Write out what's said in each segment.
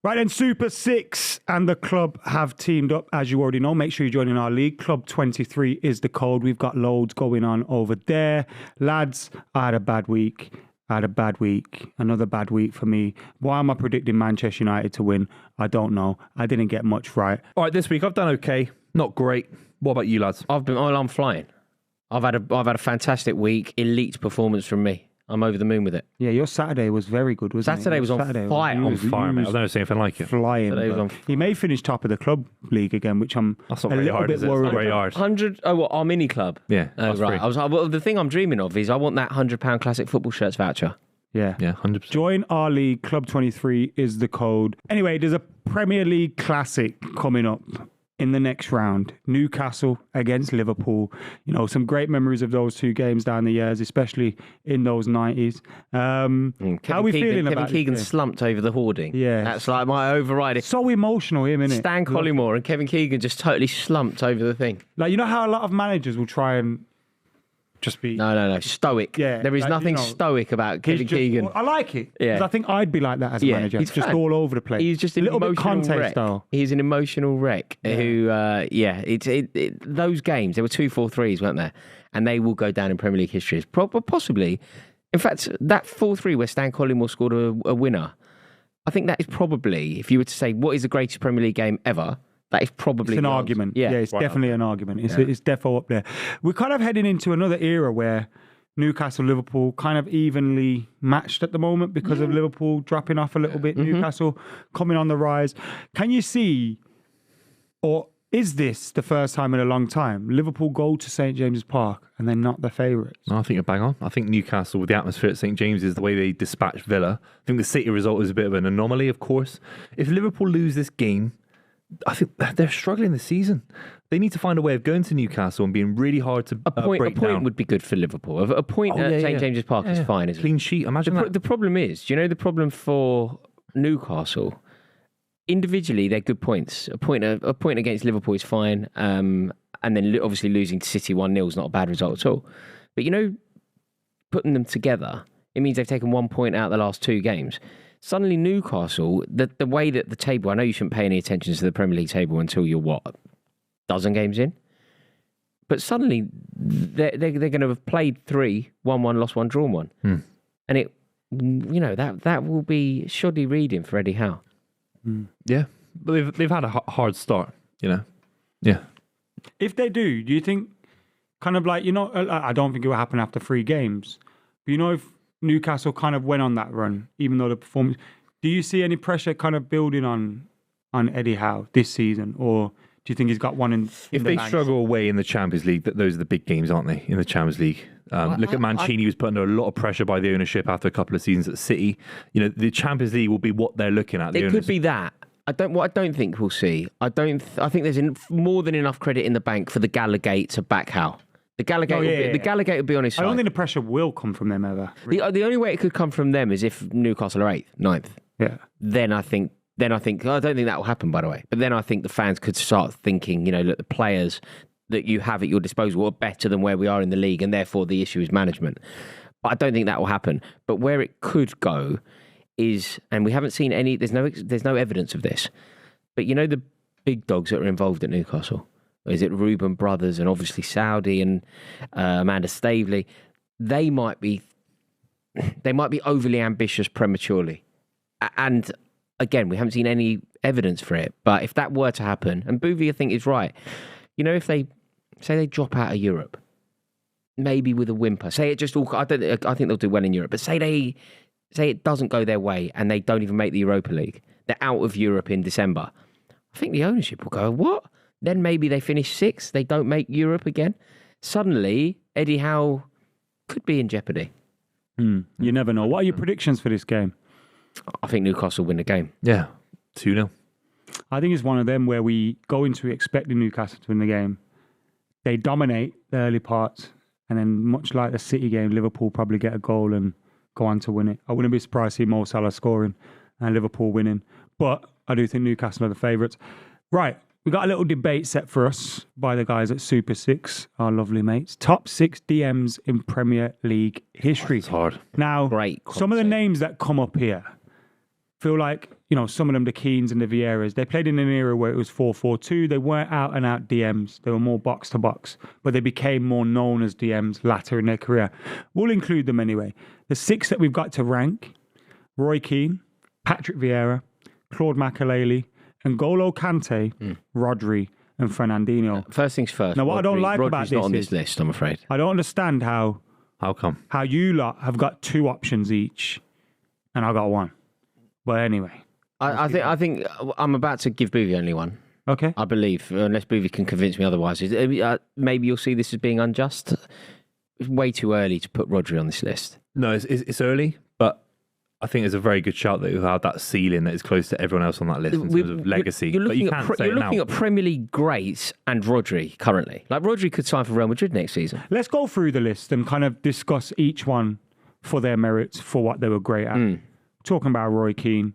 Right then, Super 6 and the club have teamed up, as you already know. Make sure you're joining our league. Club 23 is the code. We've got loads going on over there. Lads, I had a bad week. Another bad week for me. Why am I predicting Manchester United to win? I don't know. I didn't get much right. All right, this week I've done okay. Not great. What about you, lads? I'm flying. I've had a fantastic week. Elite performance from me. I'm over the moon with it. Yeah, your Saturday was very good, wasn't it? Saturday was on fire. On fire, mate. I've never seen anything like it. Flying. He may finish top of the club league again, which I'm That's not a very little hard, bit is it? worried It's not very hard. 100. Oh, what, our mini club? Yeah, Oh, that's right. free. Well, the thing I'm dreaming of is I want that £100 classic football shirts voucher. Yeah. Yeah, 100%. Join our league. Club 23 is the code. Anyway, there's a Premier League classic coming up in the next round. Newcastle against Liverpool. You know, some great memories of those two games down the years, especially in those 90s. How are we feeling about it? Kevin Keegan slumped over the hoarding. Yeah. That's like my override. So emotional, him, isn't it? Stan Collymore and Kevin Keegan just totally slumped over the thing. Like, you know how a lot of managers will try and just be... No. Stoic. Yeah, There is like, nothing you know, stoic about Kevin He's just- Keegan. I like it. Yeah. Because I think I'd be like that as a manager. he's Just fun. all over the place. He's just a an little bit emotional Conte wreck. style. He's an emotional wreck who, those games, there were 2-4-3s, weren't there? And they will go down in Premier League history. Possibly. In fact, that 4-3 where Stan Collymore scored a winner, I think that is probably, if you were to say, what is the greatest Premier League game ever? That is probably It's an the argument. answer. Yeah, it's definitely an argument. It's defo up there. We're kind of heading into another era where Newcastle, Liverpool kind of evenly matched at the moment because of Liverpool dropping off a little bit, Newcastle coming on the rise. Can you see, or is this the first time in a long time, Liverpool go to St James's Park and they're not the favourites? No, I think you're bang on. I think Newcastle, with the atmosphere at St James's, the way they dispatched Villa, I think the City result is a bit of an anomaly, of course. If Liverpool lose this game, I think they're struggling this season. They need to find a way of going to Newcastle and being really hard to break a point down. would be good for Liverpool. A point at St James's Park is fine, isn't Clean it? sheet. Imagine that. The problem is, do you know the problem for Newcastle? Individually, they're good points. A point against Liverpool is fine. And then obviously losing to City 1-0 is not a bad result at all. But, you know, putting them together, it means they've taken 1 point out of the last 2 games. Suddenly Newcastle, the way that the table, I know you shouldn't pay any attention to the Premier League table until you're, dozen games in? But suddenly they're going to have played 3, won 1, lost 1, drawn 1. And it, you know, that will be shoddy reading for Eddie Howe. Yeah. But they've had a hard start, you know. Yeah. If they do you think, kind of like, you know, I don't think it will happen after 3 games, but you know, if Newcastle kind of went on that run, even though the performance, do you see any pressure kind of building on Eddie Howe this season, or do you think he's got one in If the they bank? struggle away in the Champions League, those are the big games, aren't they, in the Champions League? Look at Mancini, who's put under a lot of pressure by the ownership after a couple of seasons at City. You know, the Champions League will be what they're looking at. It could be that. What I don't think we'll see. I think there's more than enough credit in the bank for the Gallagate to back Howe. The Gallagate will be on his side. I don't think the pressure will come from them ever. The only way it could come from them is if Newcastle are 8th, 9th. Yeah. Then I think I don't think that will happen, by the way. But then I think the fans could start thinking, you know, look, the players that you have at your disposal are better than where we are in the league, and therefore the issue is management. But I don't think that will happen. But where it could go is, and we haven't seen any, there's no evidence of this, but you know the big dogs that are involved at Newcastle? Is it Reuben Brothers and obviously Saudi and Amanda Staveley? They might be overly ambitious prematurely. And again, we haven't seen any evidence for it. But if that were to happen, and Bouvier, I think, is right, you know, if they drop out of Europe, maybe with a whimper, say it just all, I think they'll do well in Europe, but say it doesn't go their way and they don't even make the Europa League, they're out of Europe in December, I think the ownership will go, what? Then maybe they finish 6th, they don't make Europe again. Suddenly, Eddie Howe could be in jeopardy. You never know. What are your predictions for this game? I think Newcastle win the game. Yeah, 2-0. I think it's one of them where we go into expecting Newcastle to win the game. They dominate the early parts, and then much like the City game, Liverpool probably get a goal and go on to win it. I wouldn't be surprised to see Mo Salah scoring and Liverpool winning. But I do think Newcastle are the favourites. Right, we got a little debate set for us by the guys at Super 6, our lovely mates. Top 6 DMs in Premier League history. It's hard. Now, Great some of the concept. names that come up here feel like some of them, the Keanes and the Vieiras, they played in an era where it was 4-4-2. They weren't out and out DMs. They were more box to box, but they became more known as DMs later in their career. We'll include them anyway. The 6 that we've got to rank: Roy Keane, Patrick Vieira, Claude Makelele, N'Golo Kante, Rodri, and Fernandinho. First things first. Now, what I don't like about Rodri's this not on is this list, I'm afraid. I don't understand how come? How you lot have got 2 options each, and I got 1. But anyway. I think I'm about to give Boovy only 1. Okay. I believe, unless Boovy can convince me otherwise. Maybe you'll see this as being unjust. It's way too early to put Rodri on this list. No, it's early, but I think it's a very good shout that you have that ceiling that is close to everyone else on that list in terms of legacy. You're looking, you're looking at Premier League greats and Rodri currently. Like, Rodri could sign for Real Madrid next season. Let's go through the list and kind of discuss each one for their merits, for what they were great at. Talking about Roy Keane,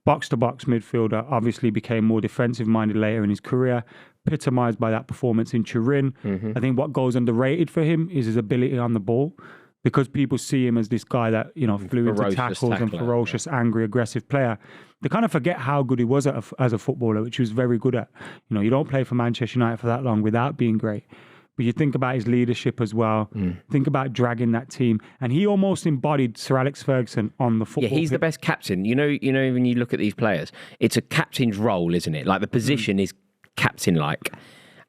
box-to-box midfielder, obviously became more defensive-minded later in his career, epitomised by that performance in Turin. I think what goes underrated for him is his ability on the ball, because people see him as this guy that, flew into tackles and ferocious, angry, aggressive player. They kind of forget how good he was as a footballer, which he was very good at. You don't play for Manchester United for that long without being great. But you think about his leadership as well. Think about dragging that team. And he almost embodied Sir Alex Ferguson on the football pitch. Yeah, he's the best captain. When you look at these players, it's a captain's role, isn't it? Like, the position is captain-like.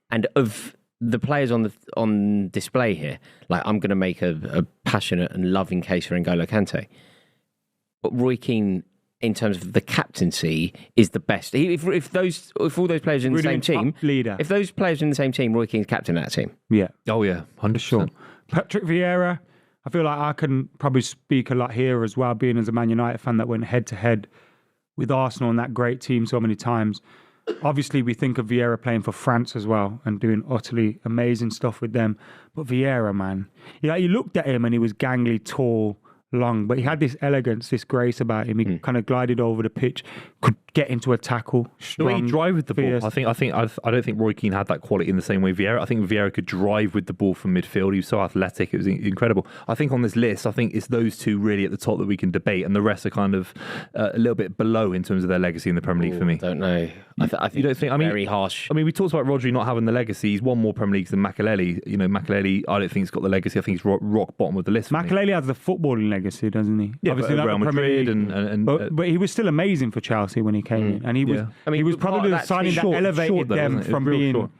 And of the players on display here, like, I'm going to make a passionate and loving case for N'Golo Kante. But Roy Keane, in terms of the captaincy, is the best. If all those players are in the same team, leader. If those players are in the same team, Roy Keane's captain of that team. Yeah. Oh yeah, 100%. Sure. Patrick Vieira, I feel like I can probably speak a lot here as well, being as a Man United fan that went head to head with Arsenal and that great team so many times. Obviously, we think of Vieira playing for France as well and doing utterly amazing stuff with them. But Vieira, man, you looked at him and he was gangly, tall, long, but he had this elegance, this grace about him. He kind of glided over the pitch, could get into a tackle. The way he drive with the fierce. ball, I don't think Roy Keane had that quality in the same way Vieira. I think Vieira could drive with the ball from midfield. He was so athletic; it was incredible. I think on this list, I think it's those 2 really at the top that we can debate, and the rest are kind of a little bit below in terms of their legacy in the Premier League for me. I don't know. I think you don't think? Very harsh. I mean, we talked about Rodri not having the legacy. He's won more Premier Leagues than Makelele. Makelele, I don't think he's got the legacy. I think he's rock bottom of the list. Makelele has the footballing legacy, doesn't he? Yeah, obviously Real Madrid but he was still amazing for Chelsea when he came in, and he was. I mean, he was probably the signing that elevated them from being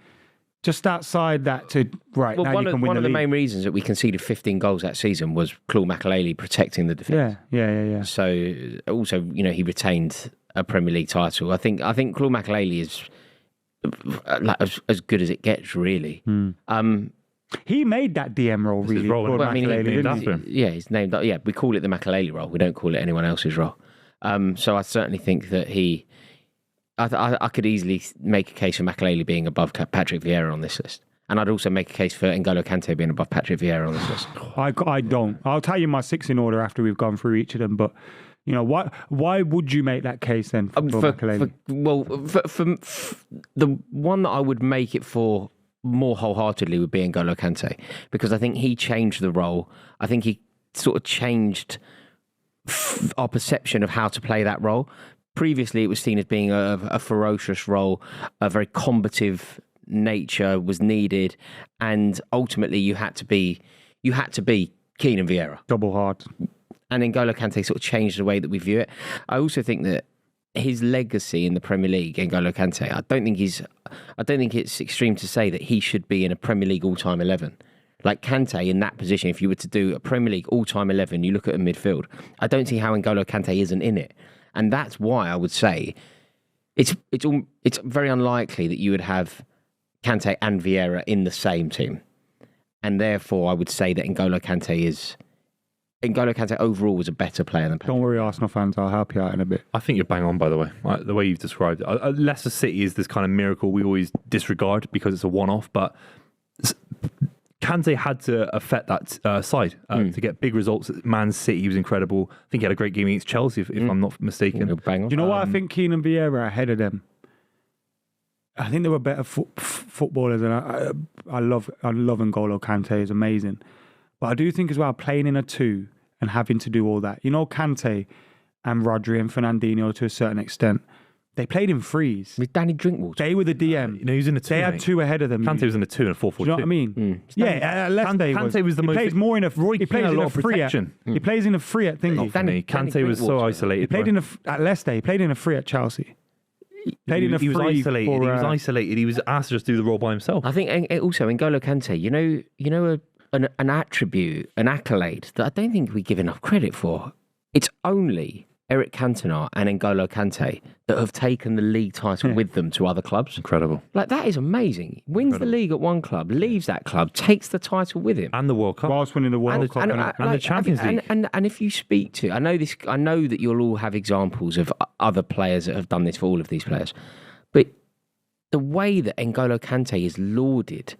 just outside that to right now you can win the league. One of the main reasons that we conceded 15 goals that season was Claude Makelele protecting the defence. Yeah. So also, he retained a Premier League title. I think Claude Makelele is like as good as it gets, really. He made that DM role really. He's named. Yeah, we call it the Makelele role. We don't call it anyone else's role. So I certainly think that I could easily make a case for Makelele being above Patrick Vieira on this list. And I'd also make a case for N'Golo Kante being above Patrick Vieira on this list. I don't. I'll tell you my 6 in order after we've gone through each of them. But, why would you make that case then for Makelele? For the one that I would make it for more wholeheartedly would be N'Golo Kante. Because I think he changed the role. I think he sort of changed our perception of how to play that role. Previously, it was seen as being a ferocious role, a very combative nature was needed, and ultimately you had to be Keane and Vieira. Double hard. And N'Golo Kante sort of changed the way that we view it. I also think that his legacy in the Premier League, N'Golo Kante, I don't think it's extreme to say that he should be in a Premier League all-time 11. Like Kante in that position, if you were to do a Premier League all-time 11, you look at a midfield, I don't see how N'Golo Kante isn't in it. And that's why I would say it's very unlikely that you would have Kante and Vieira in the same team. And therefore, I would say that N'Golo Kante overall was a better player than Patrick. Don't worry, Arsenal fans, I'll help you out in a bit. I think you're bang on, by the way. The way you've described it. Leicester City is this kind of miracle we always disregard because it's a one-off, but Kante had to affect that side to get big results. Man City, he was incredible. I think he had a great game against Chelsea, if I'm not mistaken. Bang on. Do you know why I think Keane and Vieira are ahead of them? I think they were better footballers, and I love N'Golo Kante, is amazing. But I do think as well, playing in a 2 and having to do all that. Kante and Rodri and Fernandinho to a certain extent. They played in threes. With Danny Drinkwater. They were the DM. He was in a two. They had two ahead of them. Kante was in a 2 and a 4-4-2. Do you know what I mean? Yeah, Kante was the he most. plays more in a. Roy He Keane plays had a in lot a of free. protection. He plays in a free at thingy. For me, Kante was so isolated. He played at Leicester. He played in a free at Chelsea. Played in a he was free. isolated. For, he was isolated. He was asked to just do the role by himself. I think also N'Golo Kante, you know an attribute, an accolade that I don't think we give enough credit for. It's only Eric Cantona and N'Golo Kante that have taken the league title with them to other clubs. Incredible. Like, that is amazing. Wins the league at one club, leaves that club, takes the title with him. And the World Cup. whilst winning the World Cup. And the Champions League. And if you speak to, I know that you'll all have examples of other players that have done this for all of these players, but the way that N'Golo Kante is lauded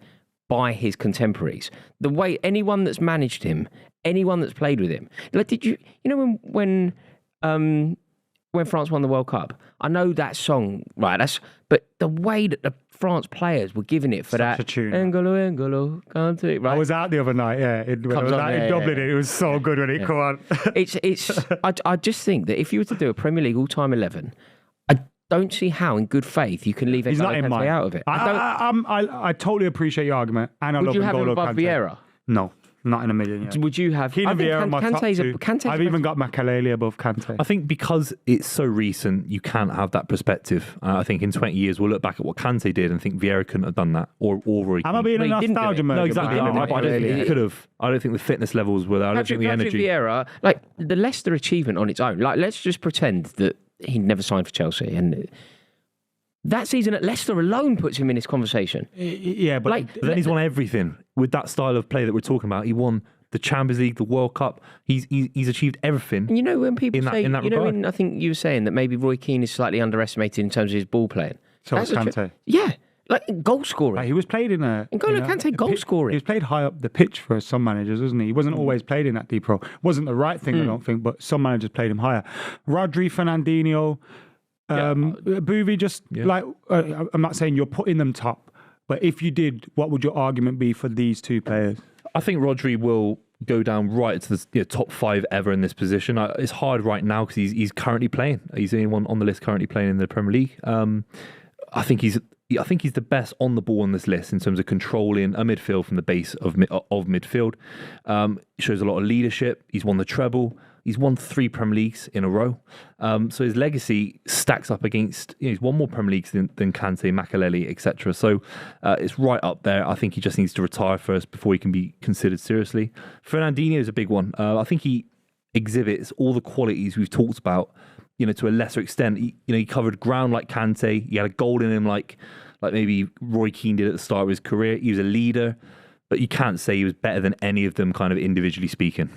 by his contemporaries, the way anyone that's managed him, anyone that's played with him, like, did you know when France won the World Cup? I know that song, right? But the way that the France players were giving it for Such that a tune. N'Golo Kante, right? I was out the other night, in Dublin. It was so good when it came on. I just think that if you were to do a Premier League all-time 11, I don't see how, in good faith, you can leave He's not N'Golo in Kante mine. out of it. I totally appreciate your argument, and I Would love you have him N'Golo above Kante. Vieira? No, not in a million years. Would you have? Keane and Vieira are my top two. Kante's I've even got Makaleli above Kante. I think because it's so recent, you can't have that perspective. I think in 20 years, we'll look back at what Kante did and think Vieira couldn't have done that, or Roy Keane. Am I being a Well, he didn't do nostalgia it. mode? No, exactly. No, I don't think Makaleli. he could have. I don't think the fitness levels were there. I don't think the energy. Vieira, like the Leicester achievement on its own. Like, let's just pretend that he never signed for Chelsea, and that season at Leicester alone puts him in this conversation. Yeah, but Like, But then he's won everything with that style of play that we're talking about. He won the Champions League, the World Cup. He's achieved everything. And you know, when people in that- say, in that you know, regard. when I think you were saying that maybe Roy Keane is slightly underestimated in terms of his ball playing. so is Kante. Yeah, like goal scoring. He was played in a. N'Golo Kante goal scoring. He was played high up the pitch for some managers, wasn't he? He wasn't always played in that deep role. Wasn't the right thing, I don't think, but some managers played him higher. Rodri, Fernandinho, Bouvy, I'm not saying you're putting them top, but if you did, what would your argument be for these two players? I think Rodri will go down right to the top 5 ever in this position. It's hard right now because he's currently playing. He's the only one on the list currently playing in the Premier League. I think he's the best on the ball on this list in terms of controlling a midfield from the base of midfield. Shows a lot of leadership. He's won the treble. He's won 3 Premier Leagues in a row. So his legacy stacks up against, he's won more Premier Leagues than Kante, Makaleli, etc. So it's right up there. I think he just needs to retire first before he can be considered seriously. Fernandinho is a big one. I think he exhibits all the qualities we've talked about, to a lesser extent. He covered ground like Kante. He had a goal in him like maybe Roy Keane did at the start of his career. He was a leader, but you can't say he was better than any of them kind of individually speaking.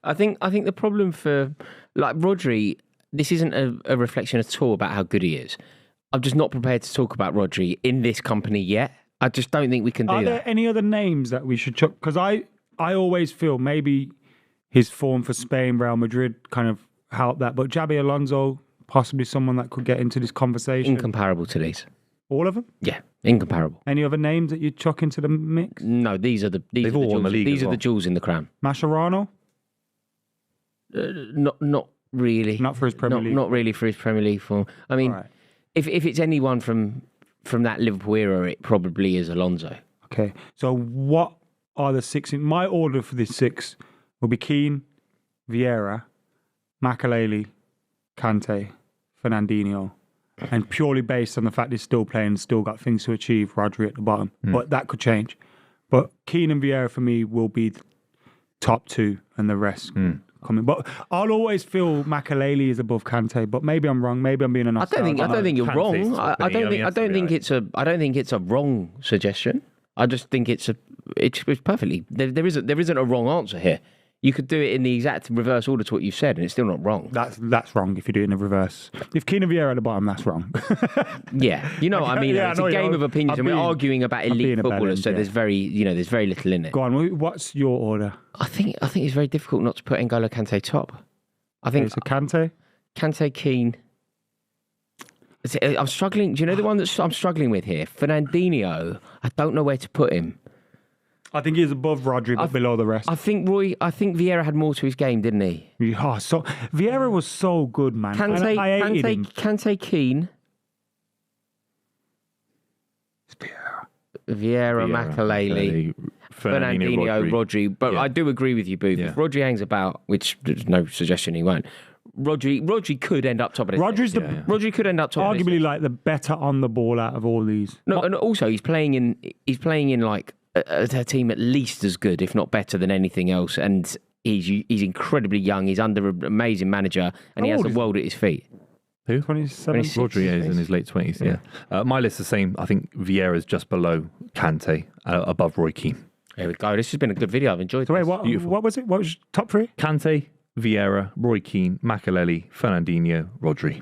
I think the problem for like Rodri, this isn't a reflection at all about how good he is. I'm just not prepared to talk about Rodri in this company yet. I just don't think we can do that. Are there any other names that we should chuck? Because I always feel maybe his form for Spain, Real Madrid kind of helped that. But Xabi Alonso, possibly someone that could get into this conversation. Incomparable to these. All of them? Yeah, incomparable. Any other names that you'd chuck into the mix? No, these are the all won the jewels. league These as are well. the jewels in the crown. Mascherano? Not really. Not for his Premier League. Not really for his Premier League form. I mean, All right. if it's anyone from that Liverpool era, it probably is Alonso. Okay. So what are the 6? My order for the 6 will be Keane, Vieira, Makaleli, Kante, Fernandinho. And purely based on the fact he's still playing, still got things to achieve, Rodri at the bottom. But that could change. But Keane and Vieira for me will be the top 2 and the rest coming. But I'll always feel Makaleli is above Kante, but maybe I'm wrong. Maybe I'm being a I don't think you're Kante's wrong. top I don't three. I don't think it's a wrong suggestion. I just think it's perfectly there isn't a wrong answer here. You could do it in the exact reverse order to what you've said, and it's still not wrong. That's wrong if you do it in the reverse. If Keane and Vieira at the bottom, that's wrong. Yeah, you know what I mean. Yeah, It's I know a game of opinions, and we're arguing about elite being a footballers, so balance, there's very little in it. Go on, what's your order? I think it's very difficult not to put N'Golo Kante top. I think So Kante? Kante, Keane. I'm struggling. Do you know the one that I'm struggling with here? Fernandinho. I don't know where to put him. I think he's above Rodri, but below the rest. I think Vieira had more to his game, didn't he? Yeah, so Vieira was so good, man. I hated him. Kante, Keane. Vieira, Makelele, Fernandinho, Rodri. But I do agree with you, Booth. If Rodri hangs about, which there's no suggestion he won't, Rodri could end up top of this. Rodri could end up top. Arguably, like the better on the ball out of all these. No, and also he's playing in like a team at least as good, if not better, than anything else. And he's incredibly young. He's under an amazing manager, and he has the world at his feet. Who? 27. Rodri is in his late 20s, yeah. My list's the same. I think Vieira's just below Kante, above Roy Keane. There we go. This has been a good video. I've enjoyed So this. wait, what was it? What was your top three? Kante, Vieira, Roy Keane, Makelele, Fernandinho, Rodri.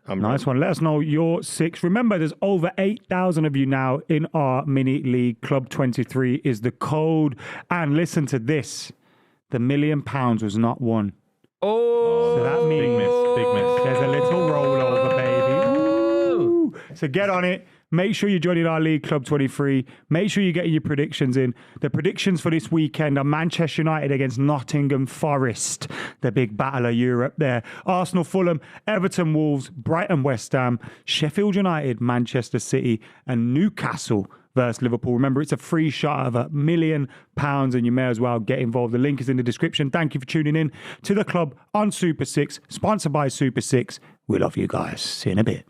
Nice one. Let us know your 6. Remember, there's over 8,000 of you now in our mini league. Club 23 is the code. And listen to this. The £1 million was not won. Oh, So that means Big miss. there's a little rollover, baby. Ooh. So get on it. Make sure you're joining our league, Club 23. Make sure you're getting your predictions in. The predictions for this weekend are Manchester United against Nottingham Forest. The big battle of Europe there. Arsenal, Fulham, Everton, Wolves, Brighton, West Ham, Sheffield United, Manchester City, and Newcastle versus Liverpool. Remember, it's a free shot of £1 million, and you may as well get involved. The link is in the description. Thank you for tuning in to the club on Super 6, sponsored by Super 6. We love you guys. See you in a bit.